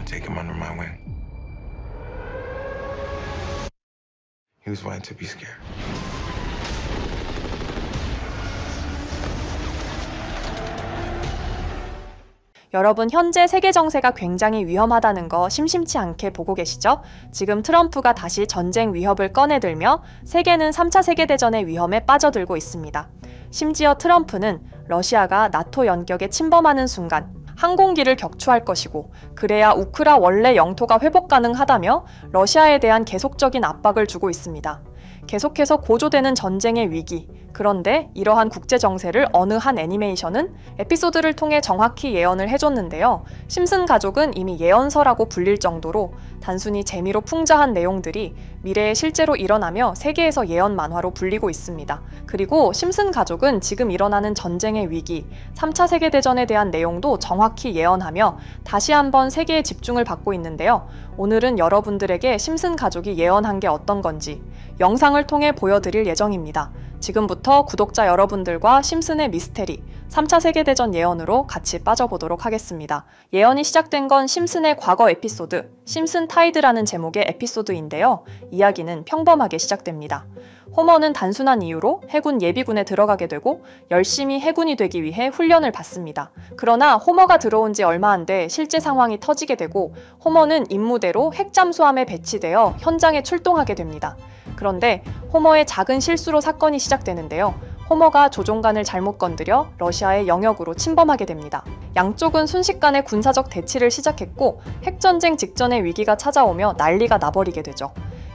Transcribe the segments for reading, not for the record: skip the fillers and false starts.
take him under my wing. He was right to be scared. 여러분, 현재 세계 정세가 굉장히 위험하다는 거 심심치 않게 보고 계시죠? 지금 트럼프가 다시 전쟁 위협을 꺼내들며 세계는 3차 세계대전의 위험에 빠져들고 있습니다. 심지어 트럼프는 러시아가 나토 연격에 침범하는 순간 항공기를 격추할 것이고, 그래야 우크라 원래 영토가 회복 가능하다며 러시아에 대한 계속적인 압박을 주고 있습니다. 계속해서 고조되는 전쟁의 위기. 그런데 이러한 국제 정세를 어느 한 애니메이션은 에피소드를 통해 정확히 예언을 해줬는데요. 심슨 가족은 이미 예언서라고 불릴 정도로 단순히 재미로 풍자한 내용들이 미래에 실제로 일어나며 세계에서 예언 만화로 불리고 있습니다. 그리고 심슨 가족은 지금 일어나는 전쟁의 위기, 3차 세계대전에 대한 내용도 정확히 예언하며 다시 한번 세계의 집중을 받고 있는데요. 오늘은 여러분들에게 심슨 가족이 예언한 게 어떤 건지 영상을 통해 보여드릴 예정입니다. 지금부터 구독자 여러분들과 심슨의 미스테리, 3차 세계대전 예언으로 같이 빠져보도록 하겠습니다. 예언이 시작된 건 심슨의 과거 에피소드, 심슨 타이드라는 제목의 에피소드인데요. 이야기는 평범하게 시작됩니다. 호머는 단순한 이유로 해군 예비군에 들어가게 되고 열심히 해군이 되기 위해 훈련을 받습니다. 그러나 호머가 들어온 지 얼마 안 돼 실제 상황이 터지게 되고 호머는 임무대로 핵잠수함에 배치되어 현장에 출동하게 됩니다. 그런데 호머의 작은 실수로 사건이 시작되는데요. 호머가 조종관을 잘못 건드려 러시아의 영역으로 침범하게 됩니다. 양쪽은 순식간에 군사적 대치를 시작했고 핵전쟁 직전의 위기가 찾아오며 난리가 나버리게 되죠.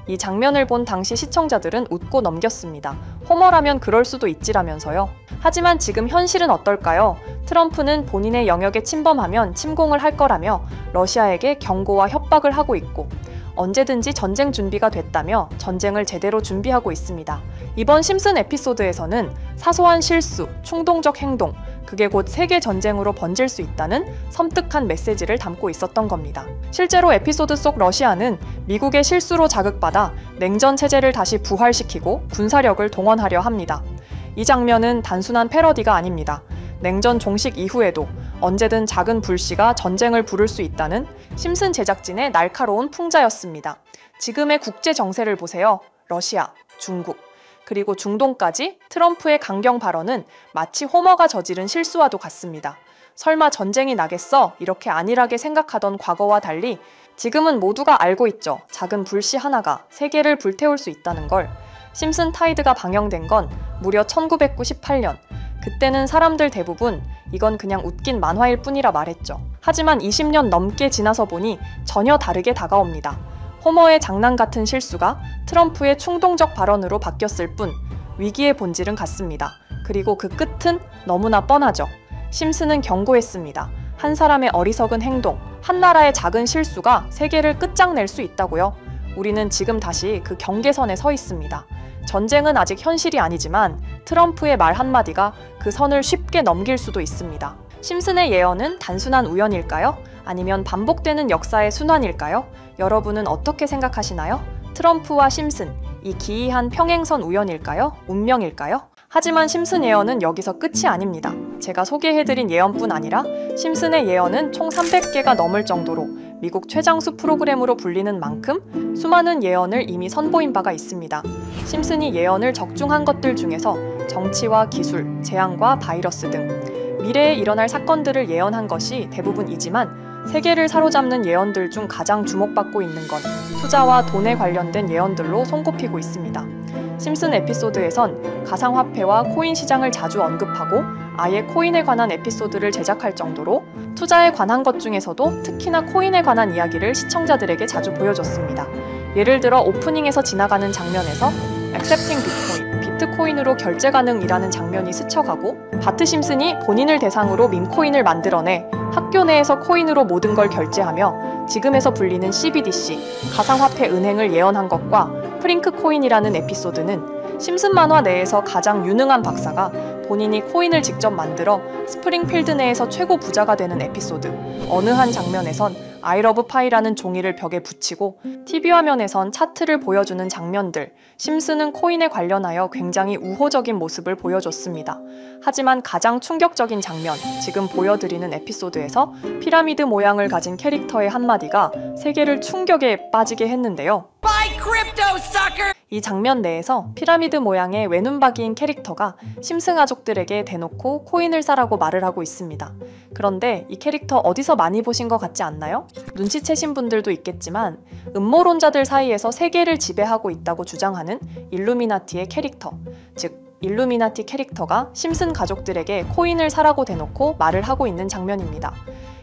이 장면을 본 당시 시청자들은 웃고 넘겼습니다. 호머라면 그럴 수도 있지라면서요. 하지만 지금 현실은 어떨까요? 트럼프는 본인의 영역에 침범하면 침공을 할 거라며 러시아에게 경고와 협박을 하고 있고, 언제든지 전쟁 준비가 됐다며 전쟁을 제대로 준비하고 있습니다. 이번 심슨 에피소드에서는 사소한 실수, 충동적 행동, 그게 곧 세계 전쟁으로 번질 수 있다는 섬뜩한 메시지를 담고 있었던 겁니다. 실제로 에피소드 속 러시아는 미국의 실수로 자극받아 냉전 체제를 다시 부활시키고 군사력을 동원하려 합니다. 이 장면은 단순한 패러디가 아닙니다. 냉전 종식 이후에도 언제든 작은 불씨가 전쟁을 부를 수 있다는 심슨 제작진의 날카로운 풍자였습니다. 지금의 국제 정세를 보세요. 러시아, 중국, 그리고 중동까지 트럼프의 강경 발언은 마치 호머가 저지른 실수와도 같습니다. 설마 전쟁이 나겠어? 이렇게 안일하게 생각하던 과거와 달리 지금은 모두가 알고 있죠. 작은 불씨 하나가 세계를 불태울 수 있다는 걸. 심슨 타이드가 방영된 건 무려 1998년. 그때는 사람들 대부분 이건 그냥 웃긴 만화일 뿐이라 말했죠. 하지만 20년 넘게 지나서 보니 전혀 다르게 다가옵니다. 호머의 장난 같은 실수가 트럼프의 충동적 발언으로 바뀌었을 뿐 위기의 본질은 같습니다. 그리고 그 끝은 너무나 뻔하죠. 심슨은 경고했습니다. 한 사람의 어리석은 행동, 한 나라의 작은 실수가 세계를 끝장낼 수 있다고요. 우리는 지금 다시 그 경계선에 서 있습니다. 전쟁은 아직 현실이 아니지만 트럼프의 말 한마디가 그 선을 쉽게 넘길 수도 있습니다. 심슨의 예언은 단순한 우연일까요? 아니면 반복되는 역사의 순환일까요? 여러분은 어떻게 생각하시나요? 트럼프와 심슨, 이 기이한 평행선 우연일까요? 운명일까요? 하지만 심슨 예언은 여기서 끝이 아닙니다. 제가 소개해드린 예언뿐 아니라 심슨의 예언은 총 300개가 넘을 정도로 미국 최장수 프로그램으로 불리는 만큼 수많은 예언을 이미 선보인 바가 있습니다. 심슨이 예언을 적중한 것들 중에서 정치와 기술, 재앙과 바이러스 등 미래에 일어날 사건들을 예언한 것이 대부분이지만 세계를 사로잡는 예언들 중 가장 주목받고 있는 건 투자와 돈에 관련된 예언들로 손꼽히고 있습니다. 심슨 에피소드에선 가상화폐와 코인 시장을 자주 언급하고 아예 코인에 관한 에피소드를 제작할 정도로 투자에 관한 것 중에서도 특히나 코인에 관한 이야기를 시청자들에게 자주 보여줬습니다. 예를 들어 오프닝에서 지나가는 장면에서 Accepting Bitcoin, 비트코인으로 결제 가능이라는 장면이 스쳐가고 바트 심슨이 본인을 대상으로 밈코인을 만들어내 학교 내에서 코인으로 모든 걸 결제하며 지금에서 불리는 CBDC, 가상화폐 은행을 예언한 것과 프링크 코인이라는 에피소드는 심슨 만화 내에서 가장 유능한 박사가 본인이 코인을 직접 만들어 스프링필드 내에서 최고 부자가 되는 에피소드. 어느 한 장면에선 아이러브파이라는 종이를 벽에 붙이고 TV 화면에선 차트를 보여주는 장면들, 심슨은 코인에 관련하여 굉장히 우호적인 모습을 보여줬습니다. 하지만 가장 충격적인 장면, 지금 보여드리는 에피소드에서 피라미드 모양을 가진 캐릭터의 한마디가 세계를 충격에 빠지게 했는데요. 이 장면 내에서 피라미드 모양의 외눈박이인 캐릭터가 심슨 가족들에게 대놓고 코인을 사라고 말을 하고 있습니다. 그런데 이 캐릭터 어디서 많이 보신 것 같지 않나요? 눈치채신 분들도 있겠지만 음모론자들 사이에서 세계를 지배하고 있다고 주장하는 일루미나티의 캐릭터, 즉 일루미나티 캐릭터가 심슨 가족들에게 코인을 사라고 대놓고 말을 하고 있는 장면입니다.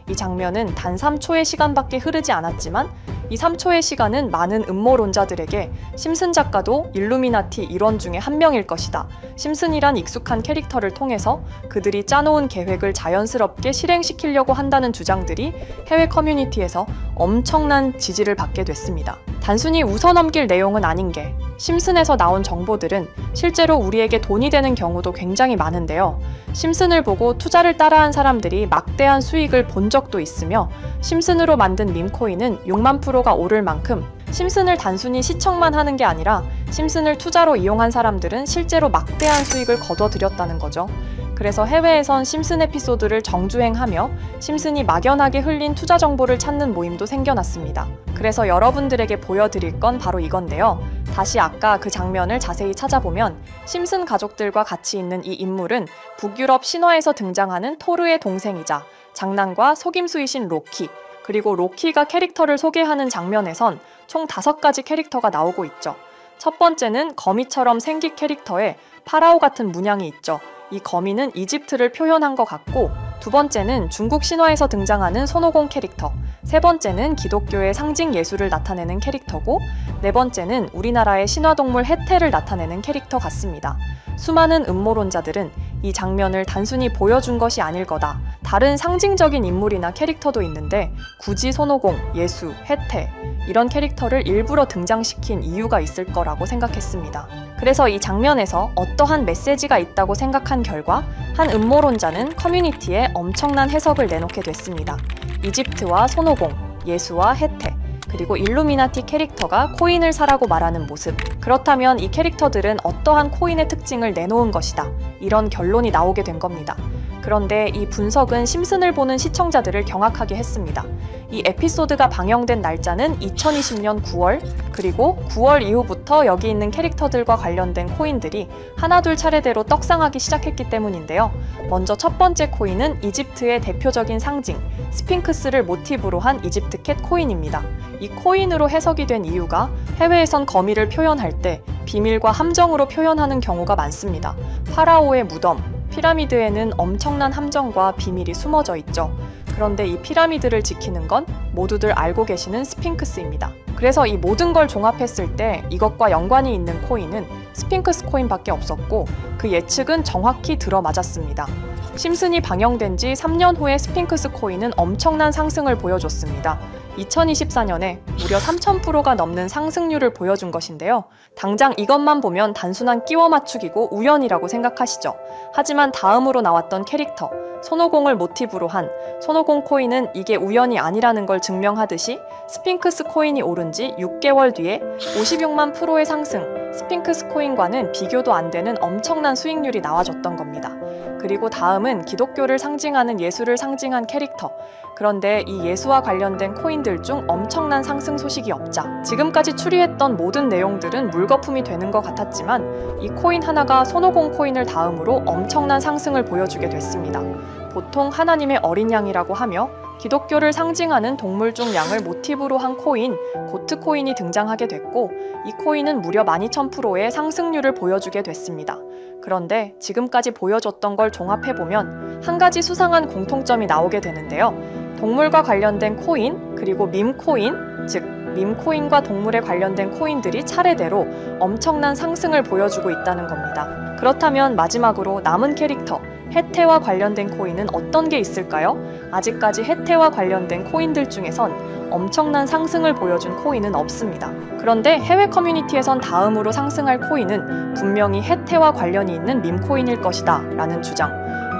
이 장면은 단 3초의 시간밖에 흐르지 않았지만 이 3초의 시간은 많은 음모론자들에게 심슨 작가도 일루미나티 일원 중에 한 명일 것이다. 심슨이란 익숙한 캐릭터를 통해서 그들이 짜놓은 계획을 자연스럽게 실행시키려고 한다는 주장들이 해외 커뮤니티에서 엄청난 지지를 받게 됐습니다. 단순히 웃어넘길 내용은 아닌 게 심슨에서 나온 정보들은 실제로 우리에게 돈이 되는 경우도 굉장히 많은데요. 심슨을 보고 투자를 따라한 사람들이 막대한 수익을 본 적도 있으며 심슨으로 만든 밈코인은 6만 프로가 오를 만큼 심슨을 단순히 시청만 하는 게 아니라 심슨을 투자로 이용한 사람들은 실제로 막대한 수익을 거둬들였다는 거죠. 그래서 해외에선 심슨 에피소드를 정주행하며 심슨이 막연하게 흘린 투자 정보를 찾는 모임도 생겨났습니다. 그래서 여러분들에게 보여드릴 건 바로 이건데요. 다시 아까 그 장면을 자세히 찾아보면 심슨 가족들과 같이 있는 이 인물은 북유럽 신화에서 등장하는 토르의 동생이자 장난과 속임수이신 로키, 그리고 로키가 캐릭터를 소개하는 장면에선 총 5가지 캐릭터가 나오고 있죠. 첫 번째는 거미처럼 생긴 캐릭터에 파라오 같은 문양이 있죠. 이 거미는 이집트를 표현한 것 같고, 두 번째는 중국 신화에서 등장하는 손오공 캐릭터, 세 번째는 기독교의 상징 예수를 나타내는 캐릭터고, 네 번째는 우리나라의 신화동물 해태를 나타내는 캐릭터 같습니다. 수많은 음모론자들은 이 장면을 단순히 보여준 것이 아닐 거다. 다른 상징적인 인물이나 캐릭터도 있는데 굳이 손오공, 예수, 해태 이런 캐릭터를 일부러 등장시킨 이유가 있을 거라고 생각했습니다. 그래서 이 장면에서 어떠한 메시지가 있다고 생각한 결과 한 음모론자는 커뮤니티에 엄청난 해석을 내놓게 됐습니다. 이집트와 손오공, 예수와 해태, 그리고 일루미나티 캐릭터가 코인을 사라고 말하는 모습. 그렇다면 이 캐릭터들은 어떠한 코인의 특징을 내놓은 것이다. 이런 결론이 나오게 된 겁니다. 그런데 이 분석은 심슨을 보는 시청자들을 경악하게 했습니다. 이 에피소드가 방영된 날짜는 2020년 9월, 그리고 9월 이후부터 여기 있는 캐릭터들과 관련된 코인들이 하나둘 차례대로 떡상하기 시작했기 때문인데요. 먼저 첫 번째 코인은 이집트의 대표적인 상징, 스핑크스를 모티브로 한 이집트 캣 코인입니다. 이 코인으로 해석이 된 이유가 해외에선 거미를 표현할 때 비밀과 함정으로 표현하는 경우가 많습니다. 파라오의 무덤, 피라미드에는 엄청난 함정과 비밀이 숨어져 있죠. 그런데 이 피라미드를 지키는 건 모두들 알고 계시는 스핑크스입니다. 그래서 이 모든 걸 종합했을 때 이것과 연관이 있는 코인은 스핑크스 코인밖에 없었고 그 예측은 정확히 들어맞았습니다. 심슨이 방영된 지 3년 후에 스핑크스 코인은 엄청난 상승을 보여줬습니다. 2024년에 무려 3000%가 넘는 상승률을 보여준 것인데요. 당장 이것만 보면 단순한 끼워 맞추기고 우연이라고 생각하시죠. 하지만 다음으로 나왔던 캐릭터, 손오공을 모티브로 한 손오공 코인은 이게 우연이 아니라는 걸 증명하듯이 스핑크스 코인이 오른 지 6개월 뒤에 56만 프로의 상승, 스핑크스 코인과는 비교도 안 되는 엄청난 수익률이 나와줬던 겁니다. 그리고 다음은 기독교를 상징하는 예수를 상징한 캐릭터. 그런데 이 예수와 관련된 코인들 중 엄청난 상승 소식이 없자 지금까지 추리했던 모든 내용들은 물거품이 되는 것 같았지만 이 코인 하나가 손오공 코인을 다음으로 엄청난 상승을 보여주게 됐습니다. 보통 하나님의 어린 양이라고 하며 기독교를 상징하는 동물 중 양을 모티브로 한 코인, 고트 코인이 등장하게 됐고 이 코인은 무려 12000%의 상승률을 보여주게 됐습니다. 그런데 지금까지 보여줬던 걸 종합해보면 한 가지 수상한 공통점이 나오게 되는데요. 동물과 관련된 코인, 그리고 밈코인, 즉 밈코인과 동물에 관련된 코인들이 차례대로 엄청난 상승을 보여주고 있다는 겁니다. 그렇다면 마지막으로 남은 캐릭터, 해태와 관련된 코인은 어떤 게 있을까요? 아직까지 해태와 관련된 코인들 중에선 엄청난 상승을 보여준 코인은 없습니다. 그런데 해외 커뮤니티에선 다음으로 상승할 코인은 분명히 해태와 관련이 있는 밈코인일 것이다 라는 주장.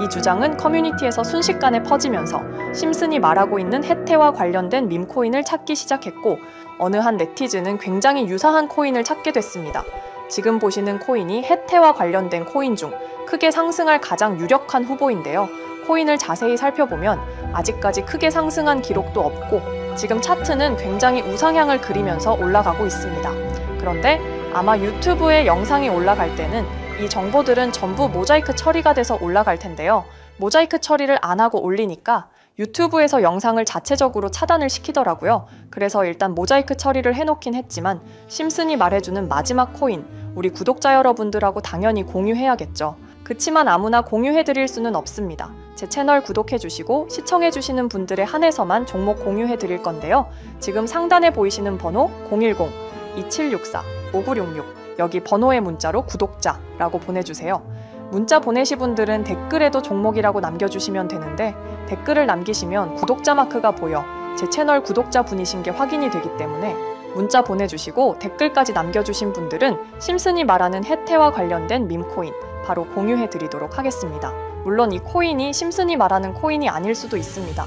이 주장은 커뮤니티에서 순식간에 퍼지면서 심슨이 말하고 있는 해태와 관련된 밈코인을 찾기 시작했고 어느 한 네티즌은 굉장히 유사한 코인을 찾게 됐습니다. 지금 보시는 코인이 해태와 관련된 코인 중 크게 상승할 가장 유력한 후보인데요. 코인을 자세히 살펴보면 아직까지 크게 상승한 기록도 없고 지금 차트는 굉장히 우상향을 그리면서 올라가고 있습니다. 그런데 아마 유튜브에 영상이 올라갈 때는 이 정보들은 전부 모자이크 처리가 돼서 올라갈 텐데요. 모자이크 처리를 안 하고 올리니까 유튜브에서 영상을 자체적으로 차단을 시키더라고요. 그래서 일단 모자이크 처리를 해놓긴 했지만 심슨이 말해주는 마지막 코인, 우리 구독자 여러분들하고 당연히 공유해야겠죠. 그치만 아무나 공유해드릴 수는 없습니다. 제 채널 구독해주시고 시청해주시는 분들에 한해서만 종목 공유해드릴 건데요. 지금 상단에 보이시는 번호 010-2764-5966 여기 번호의 문자로 구독자라고 보내주세요. 문자 보내시 분들은 댓글에도 종목이라고 남겨주시면 되는데 댓글을 남기시면 구독자 마크가 보여 제 채널 구독자 분이신 게 확인이 되기 때문에 문자 보내주시고 댓글까지 남겨주신 분들은 심슨이 말하는 해태와 관련된 밈코인 바로 공유해드리도록 하겠습니다. 물론 이 코인이 심슨이 말하는 코인이 아닐 수도 있습니다.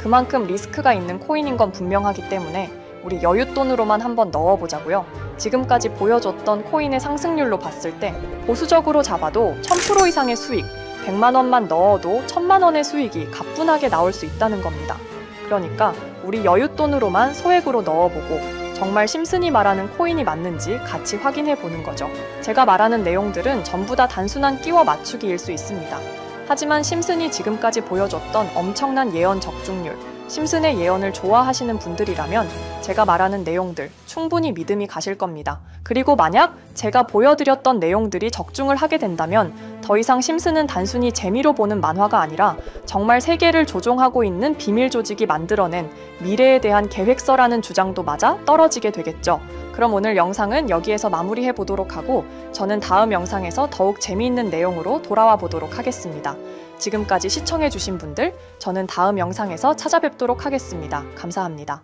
그만큼 리스크가 있는 코인인 건 분명하기 때문에 우리 여윳돈으로만 한번 넣어보자고요. 지금까지 보여줬던 코인의 상승률로 봤을 때 보수적으로 잡아도 1000% 이상의 수익, 100만 원만 넣어도 1000만 원의 수익이 가뿐하게 나올 수 있다는 겁니다. 그러니까 우리 여윳돈으로만 소액으로 넣어보고 정말 심슨이 말하는 코인이 맞는지 같이 확인해 보는 거죠. 제가 말하는 내용들은 전부 다 단순한 끼워 맞추기일 수 있습니다. 하지만 심슨이 지금까지 보여줬던 엄청난 예언 적중률, 심슨의 예언을 좋아하시는 분들이라면 제가 말하는 내용들 충분히 믿음이 가실 겁니다. 그리고 만약 제가 보여드렸던 내용들이 적중을 하게 된다면 더 이상 심슨은 단순히 재미로 보는 만화가 아니라 정말 세계를 조종하고 있는 비밀 조직이 만들어낸 미래에 대한 계획서라는 주장도 맞아 떨어지게 되겠죠. 그럼 오늘 영상은 여기에서 마무리해 보도록 하고 저는 다음 영상에서 더욱 재미있는 내용으로 돌아와 보도록 하겠습니다. 지금까지 시청해주신 분들, 저는 다음 영상에서 찾아뵙도록 하겠습니다. 감사합니다.